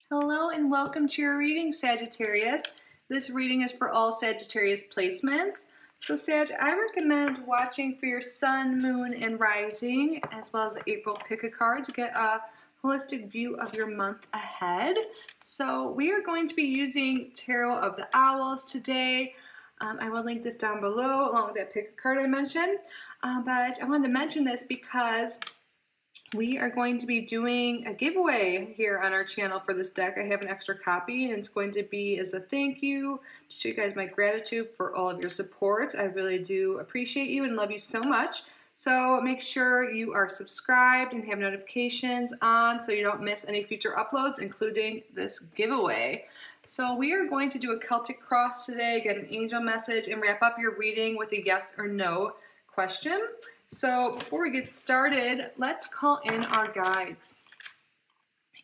Hello and welcome to your reading, Sagittarius. This reading is for all Sagittarius placements. So Sag, I recommend watching for your sun, moon, and rising, as well as the April pick a card to get a holistic view of your month ahead. So we are going to be using Tarot of the Owls today. I will link this down below along with that pick a card I mentioned. But I wanted to mention this because we are going to be doing a giveaway here on our channel for this deck. I have an extra copy and it's going to be as a thank you to show you guys my gratitude for all of your support. I really do appreciate you and love you so much. So make sure you are subscribed and have notifications on so you don't miss any future uploads, including this giveaway. So we are going to do a Celtic cross today, get an angel message, and wrap up your reading with a yes or no question. So before we get started, let's call in our guides.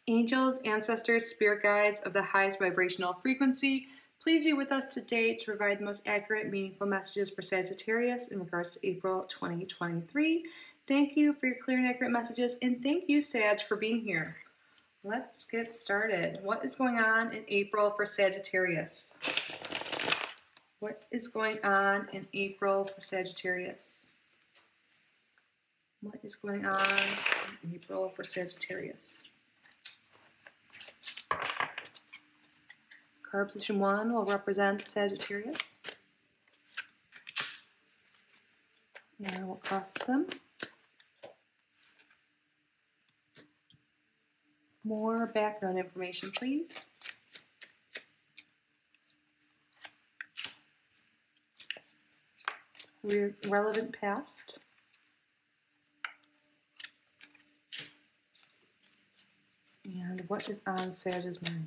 Angels, ancestors, spirit guides of the highest vibrational frequency, please be with us today to provide the most accurate, meaningful messages for Sagittarius in regards to April 2023. Thank you for your clear and accurate messages, and thank you, Sag, for being here. Let's get started. What is going on in April for Sagittarius? What is going on in April for Sagittarius? What is going on in April for Sagittarius? Card position 1 will represent Sagittarius. And I will cross them. More background information, please. Relevant past. And what is on Sag's mind?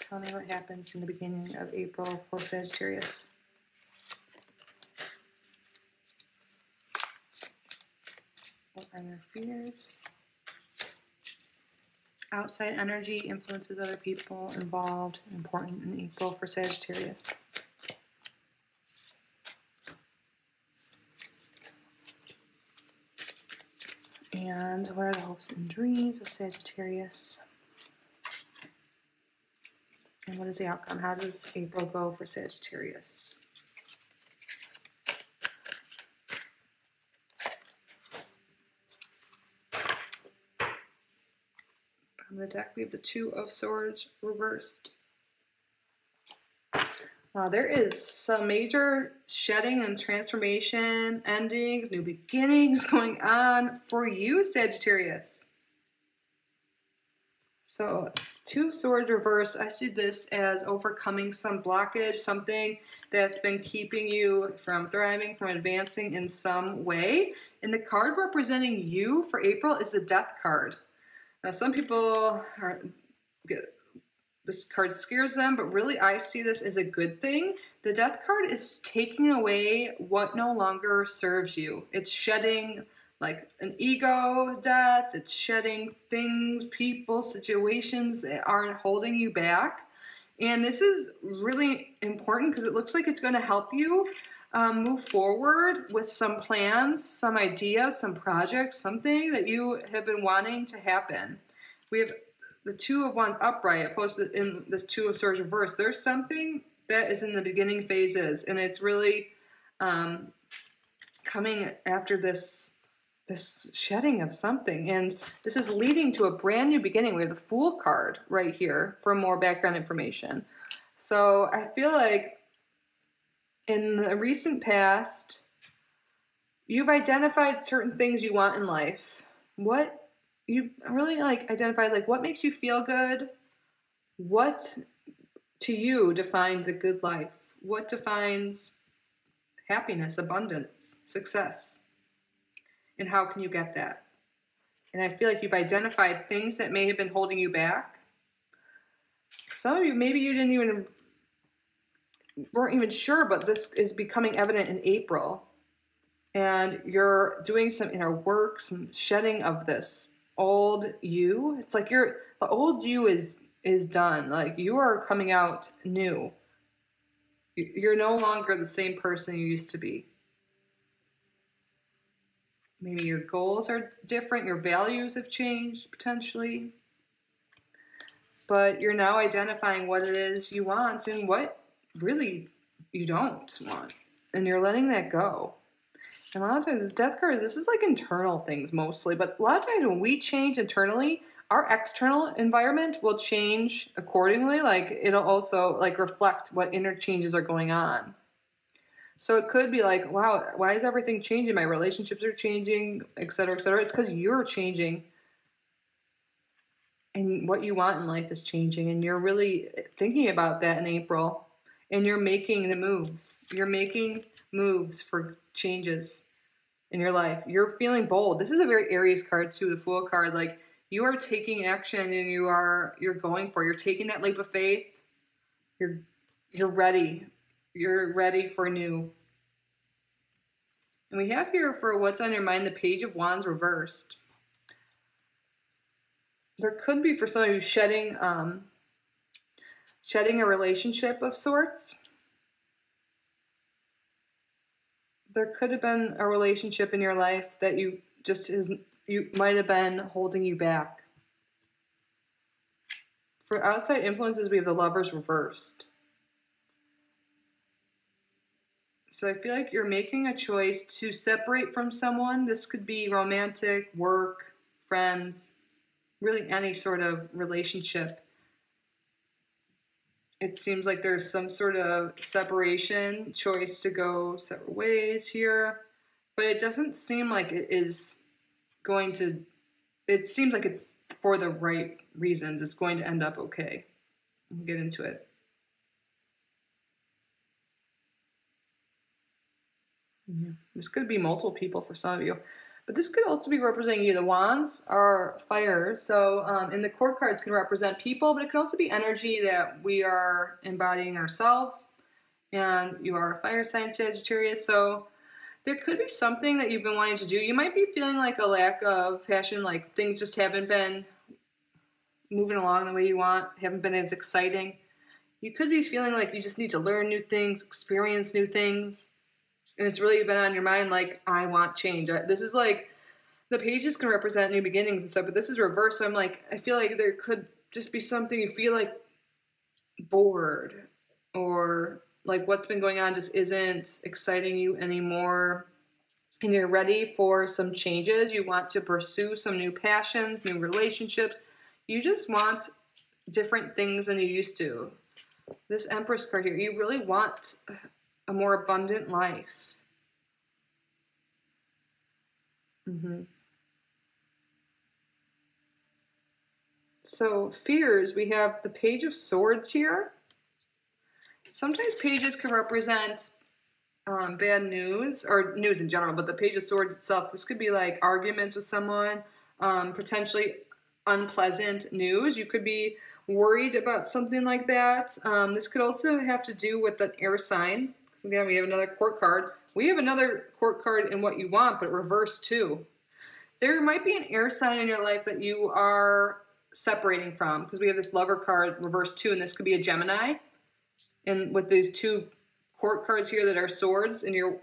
Tell me what happens in the beginning of April for Sagittarius. What are their fears? Outside energy influences other people involved, important in April for Sagittarius. And what are the hopes and dreams of Sagittarius? And what is the outcome? How does April go for Sagittarius? On the deck, we have the Two of Swords reversed. There is some major shedding and transformation, endings, new beginnings going on for you, Sagittarius. So, Two of Swords reversed, I see this as overcoming some blockage, something that's been keeping you from thriving, from advancing in some way. And the card representing you for April is the Death card. Now, some people this card scares them, but really I see this as a good thing. The Death card is taking away what no longer serves you. It's shedding like an ego death. It's shedding things, people, situations that aren't holding you back. And this is really important because it looks like it's going to help you move forward with some plans, some ideas, some projects, something that you have been wanting to happen. We have the Two of Wands upright opposed to in this Two of Swords reverse. There's something that is in the beginning phases, and it's really coming after this shedding of something, and this is leading to a brand new beginning. We have the Fool card right here for more background information. So I feel like in the recent past, you've identified certain things you want in life. What you've really identified, what makes you feel good? What to you defines a good life? What defines happiness, abundance, success? And how can you get that? And I feel like you've identified things that may have been holding you back. Some of you, maybe you weren't even sure, but this is becoming evident in April. And you're doing some inner work, some shedding of this old you. It's like the old you is done. Like you are coming out new. You're no longer the same person you used to be. Maybe your goals are different, your values have changed potentially. But you're now identifying what it is you want and what really you don't want. And you're letting that go. And a lot of times, this death card, this is like internal things mostly. But a lot of times when we change internally, our external environment will change accordingly. Like it'll also like reflect what inner changes are going on. So it could be like, wow, why is everything changing? My relationships are changing, et cetera, et cetera. It's because you're changing. And what you want in life is changing. And you're really thinking about that in April. And you're making the moves. You're making moves for changes in your life. You're feeling bold. This is a very Aries card too, the Fool card. Like you are taking action and you're going for it. You're taking that leap of faith. You're ready. You're ready for new. And we have here for what's on your mind, the Page of Wands reversed. There could be for some of you shedding a relationship of sorts. There could have been a relationship in your life that you might have been holding you back. For outside influences, we have the Lovers reversed. So I feel like you're making a choice to separate from someone. This could be romantic, work, friends, really any sort of relationship. It seems like there's some sort of separation, choice to go separate ways here. But it doesn't seem like it is going to, it seems like it's for the right reasons. It's going to end up okay. We'll get into it. Yeah. This could be multiple people for some of you. But this could also be representing you. The Wands are fire. So and the Court cards can represent people, but it can also be energy that we are embodying ourselves. And you are a fire sign, Sagittarius. So there could be something that you've been wanting to do. You might be feeling like a lack of passion, like things just haven't been moving along the way you want, haven't been as exciting. You could be feeling like you just need to learn new things, experience new things. And it's really been on your mind, like, I want change. This is like, the pages can represent new beginnings and stuff, but this is reversed. So I'm like, I feel like there could just be something you feel like bored, or like what's been going on just isn't exciting you anymore. And you're ready for some changes. You want to pursue some new passions, new relationships. You just want different things than you used to. This Empress card here, you really want a more abundant life. So fears, we have the Page of Swords here. Sometimes pages can represent bad news, or news in general, but the Page of Swords itself, this could be like arguments with someone, potentially unpleasant news. You could be worried about something like that. This could also have to do with an air sign. So again, we have another Court card. We have another Court card in what you want, but reversed too. There might be an air sign in your life that you are separating from, because we have this Lover card reversed too, and this could be a Gemini. And with these two Court cards here that are swords and your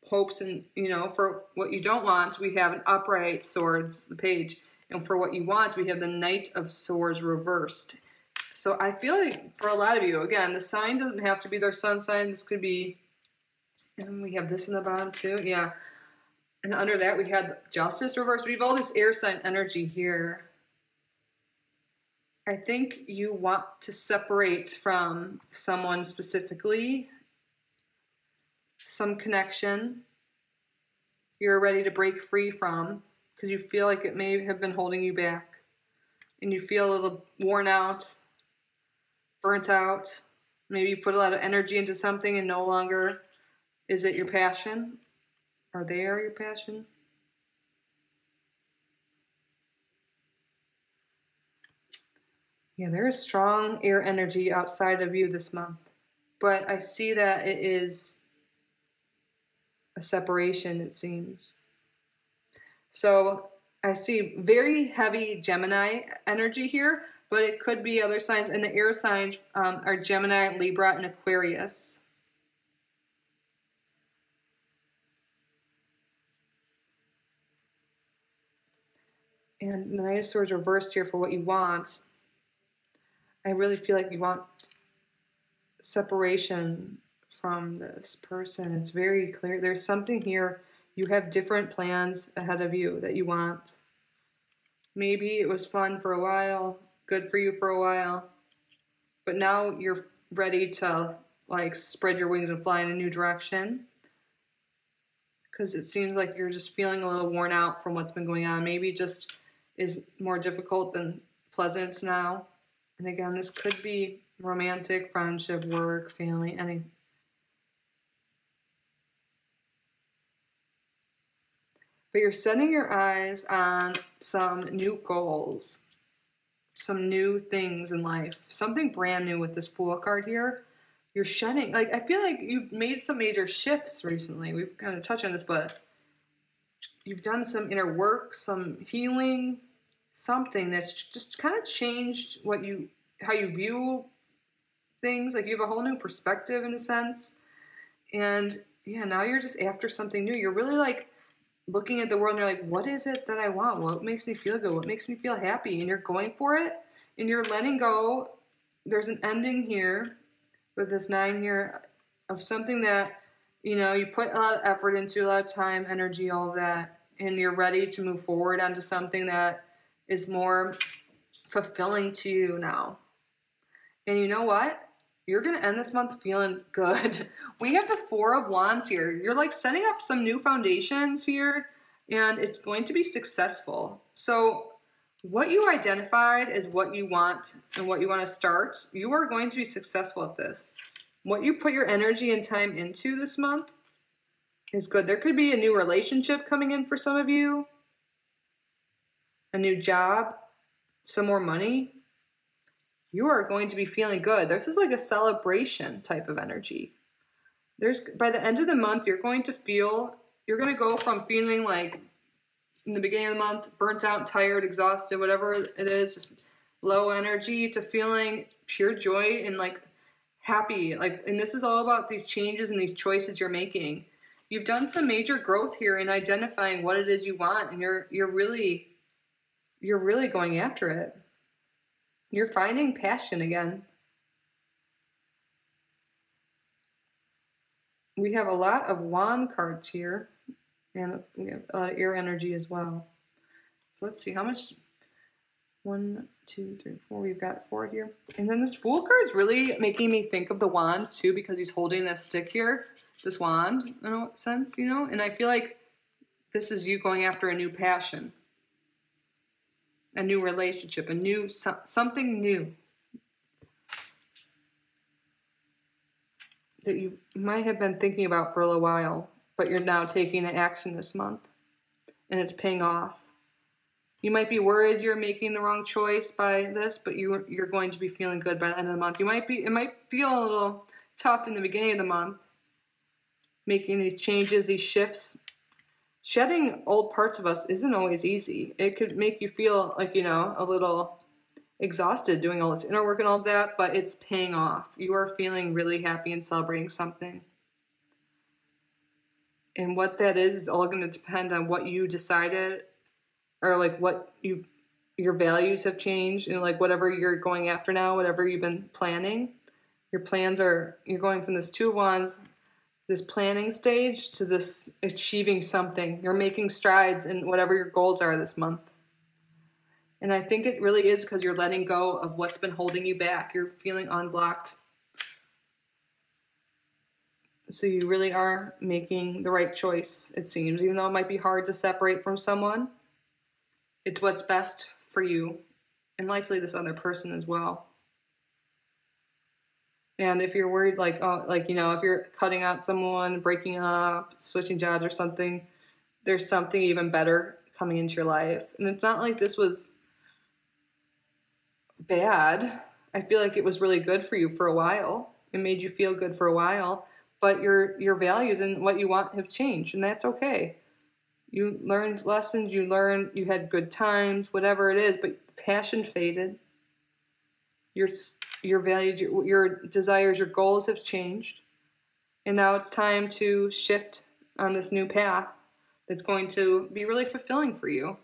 hopes and, you know, for what you don't want, we have an upright swords, the page. And for what you want, we have the Knight of Swords reversed. So I feel like for a lot of you, again, the sign doesn't have to be their sun sign. This could be, and we have this in the bottom too. Yeah. And under that, we had Justice reversed. We have all this air sign energy here. I think you want to separate from someone specifically, some connection you're ready to break free from, because you feel like it may have been holding you back. And you feel a little worn out, burnt out. Maybe you put a lot of energy into something and no longer is it your passion? Are they your passion? Yeah, there is strong air energy outside of you this month. But I see that it is a separation, it seems. So I see very heavy Gemini energy here, but it could be other signs. And the air signs are Gemini, Libra, and Aquarius. And the Knight of Swords reversed here for what you want. I really feel like you want separation from this person. It's very clear. There's something here. You have different plans ahead of you that you want. Maybe it was fun for a while, good for you for a while, but now you're ready to like spread your wings and fly in a new direction. Because it seems like you're just feeling a little worn out from what's been going on. Maybe it just is more difficult than pleasant now. And again, this could be romantic, friendship, work, family, anything. But you're setting your eyes on some new goals, some new things in life, something brand new with this Fool card here. You're shedding, like, I feel like you've made some major shifts recently. We've kind of touched on this, but you've done some inner work, some healing, something that's just kind of changed how you view things. Like, you have a whole new perspective in a sense. And yeah, now you're just after something new. You're really like looking at the world and you're like, what is it that I want? What makes me feel good? What makes me feel happy? And you're going for it and you're letting go. There's an ending here with this 9 here of something that, you know, you put a lot of effort into, a lot of time, energy, all of that, and you're ready to move forward onto something that is more fulfilling to you now. And you know what? You're going to end this month feeling good. We have the 4 of Wands here. You're like setting up some new foundations here, and it's going to be successful. So what you identified as what you want and what you want to start, you are going to be successful at this. What you put your energy and time into this month is good. There could be a new relationship coming in for some of you, a new job, some more money. You are going to be feeling good. This is like a celebration type of energy. By the end of the month, you're going to go from feeling like in the beginning of the month, burnt out, tired, exhausted, whatever it is, just low energy, to feeling pure joy and like happy. Like, and this is all about these changes and these choices you're making. You've done some major growth here in identifying what it is you want, and you're really going after it. You're finding passion again. We have a lot of wand cards here, and we have a lot of air energy as well. So let's see how much. 1, 2, 3, 4. We've got 4 here. And then this Fool card is really making me think of the wands too, because he's holding this stick here, this wand, in a sense, you know? And I feel like this is you going after a new passion, a new relationship, something new that you might have been thinking about for a little while, but you're now taking the action this month, and it's paying off. You might be worried you're making the wrong choice by this, but you're going to be feeling good by the end of the month. It might feel a little tough in the beginning of the month, making these changes, these shifts. Shedding old parts of us isn't always easy. It could make you feel like, you know, a little exhausted doing all this inner work and all of that, but it's paying off. You are feeling really happy and celebrating something. And what that is all going to depend on what you decided, or like what your values have changed, and like whatever you're going after now, whatever you've been planning. Your plans you're going from this 2 of Wands, this planning stage, to this achieving something. You're making strides in whatever your goals are this month. And I think it really is because you're letting go of what's been holding you back. You're feeling unblocked. So you really are making the right choice, it seems. Even though it might be hard to separate from someone, it's what's best for you, and likely this other person as well. And if you're worried, like, oh, like, you know, if you're cutting out someone, breaking up, switching jobs or something, there's something even better coming into your life. And it's not like this was bad. I feel like it was really good for you for a while. It made you feel good for a while, but your values and what you want have changed, and that's okay. You learned lessons, you had good times, whatever it is, but passion faded. Your values, your desires, your goals have changed. And now it's time to shift on this new path that's going to be really fulfilling for you.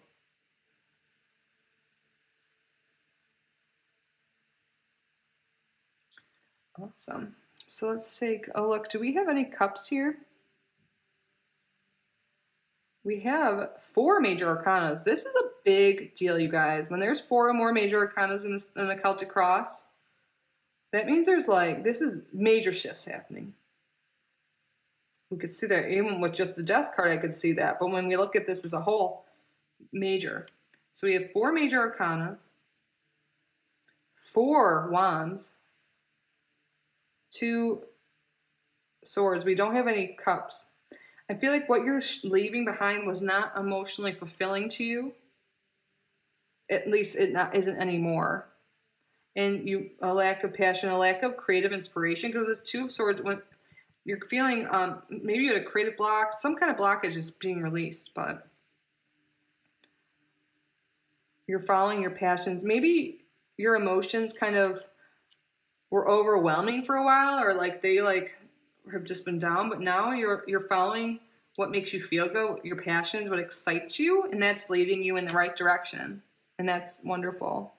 Awesome. So let's take a look. Do we have any cups here? We have 4 major arcanas. This is a big deal, you guys. When there's 4 or more major arcanas in the Celtic Cross, that means there's like, this is major shifts happening. We could see that even with just the Death card, I could see that. But when we look at this as a whole, major. So we have 4 major arcanas, 4 wands, 2 swords. We don't have any cups. I feel like what you're leaving behind was not emotionally fulfilling to you. At least it isn't anymore. And a lack of passion, a lack of creative inspiration, because the 2 of swords, when you're feeling maybe you had a creative block, some kind of blockage is being released, but you're following your passions. Maybe your emotions kind of were overwhelming for a while, or like they have just been down, but now you're following what makes you feel good, your passions, what excites you, and that's leading you in the right direction. And that's wonderful.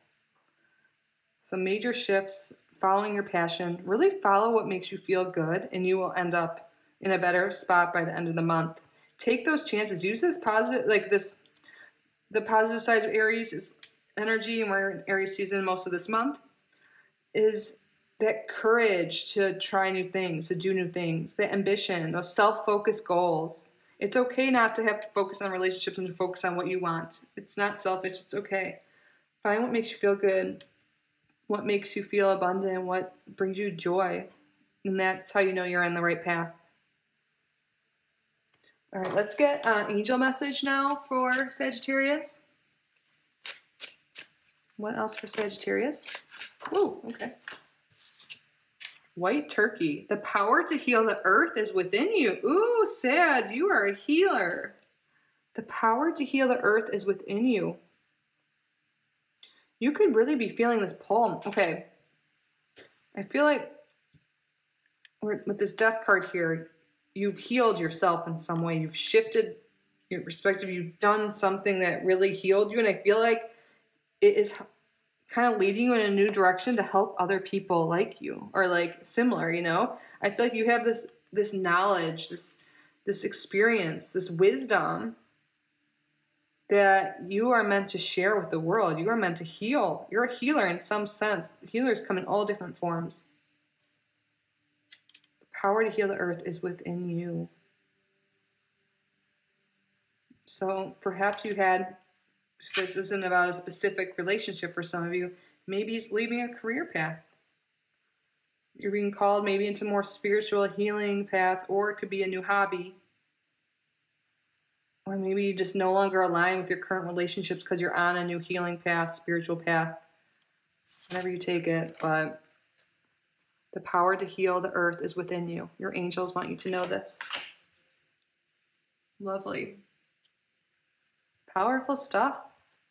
So major shifts, following your passion, really follow what makes you feel good, and you will end up in a better spot by the end of the month. Take those chances. Use this positive, the positive side of Aries is energy, and we're in Aries season most of this month, is that courage to try new things, to do new things, the ambition, those self-focused goals. It's okay not to have to focus on relationships and to focus on what you want. It's not selfish, it's okay. Find what makes you feel good, what makes you feel abundant, what brings you joy. And that's how you know you're on the right path. All right, let's get an angel message now for Sagittarius. What else for Sagittarius? Ooh, okay. White turkey. The power to heal the earth is within you. Ooh, Sag, you are a healer. The power to heal the earth is within you. You could really be feeling this pull. Okay. I feel like with this Death card here, you've healed yourself in some way. You've shifted your perspective. You've done something that really healed you. And I feel like it is kind of leading you in a new direction to help other people like you or like similar, you know? I feel like you have this knowledge, this experience, this wisdom that you are meant to share with the world. You are meant to heal. You're a healer in some sense. Healers come in all different forms. The power to heal the earth is within you. So perhaps you had, this isn't about a specific relationship for some of you. Maybe it's leaving a career path. You're being called maybe into more spiritual healing path, or it could be a new hobby. Or maybe you just no longer align with your current relationships because you're on a new healing path, spiritual path. Whatever you take it, but the power to heal the earth is within you. Your angels want you to know this. Lovely. Powerful stuff.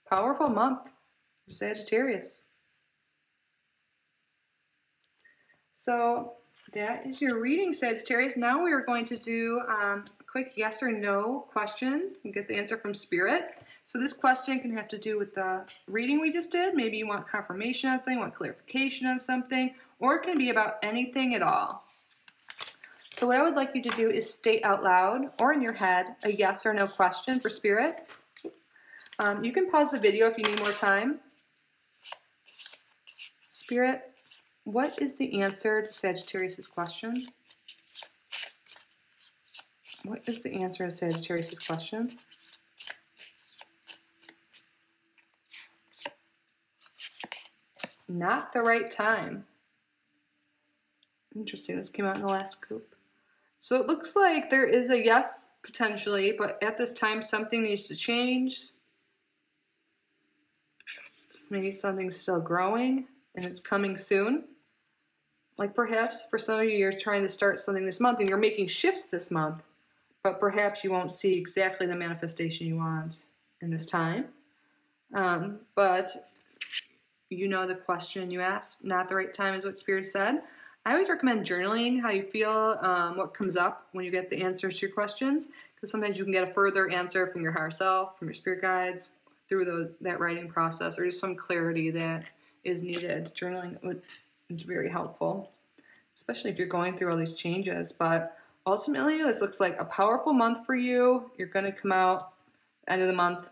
Powerful month for Sagittarius. So that is your reading, Sagittarius. Now we are going to do a quick yes or no question. You get the answer from Spirit. So this question can have to do with the reading we just did. Maybe you want confirmation on something, want clarification on something, or it can be about anything at all. So what I would like you to do is state out loud or in your head a yes or no question for Spirit. You can pause the video if you need more time. Spirit, what is the answer to Sagittarius' question? What is the answer to Sagittarius' question? Not the right time. Interesting, this came out in the last coup. So it looks like there is a yes, potentially, but at this time something needs to change. Maybe something's still growing and it's coming soon. Like perhaps for some of you, you're trying to start something this month and you're making shifts this month, but perhaps you won't see exactly the manifestation you want in this time. But you know the question you asked, not the right time is what Spirit said. I always recommend journaling how you feel, what comes up when you get the answers to your questions, because sometimes you can get a further answer from your higher self, from your spirit guides, through that writing process, or just some clarity that is needed. Journaling is very helpful. especially if you're going through all these changes. But ultimately, this looks like a powerful month for you. You're going to come out end of the month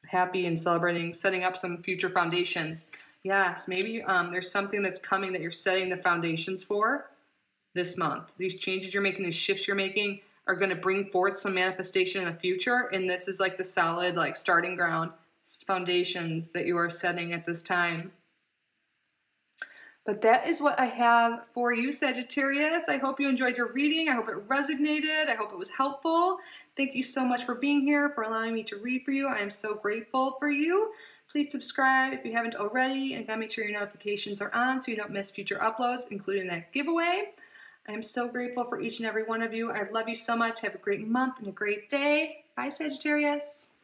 happy and celebrating, setting up some future foundations. Yes, maybe there's something that's coming that you're setting the foundations for this month. These changes you're making, these shifts you're making are going to bring forth some manifestation in the future. And this is like the solid, like starting ground, foundations that you are setting at this time. But that is what I have for you, Sagittarius. I hope you enjoyed your reading. I hope it resonated. I hope it was helpful. Thank you so much for being here, for allowing me to read for you. I am so grateful for you. Please subscribe if you haven't already, and gotta make sure your notifications are on so you don't miss future uploads, including that giveaway. I am so grateful for each and every one of you. I love you so much. Have a great month and a great day. Bye, Sagittarius.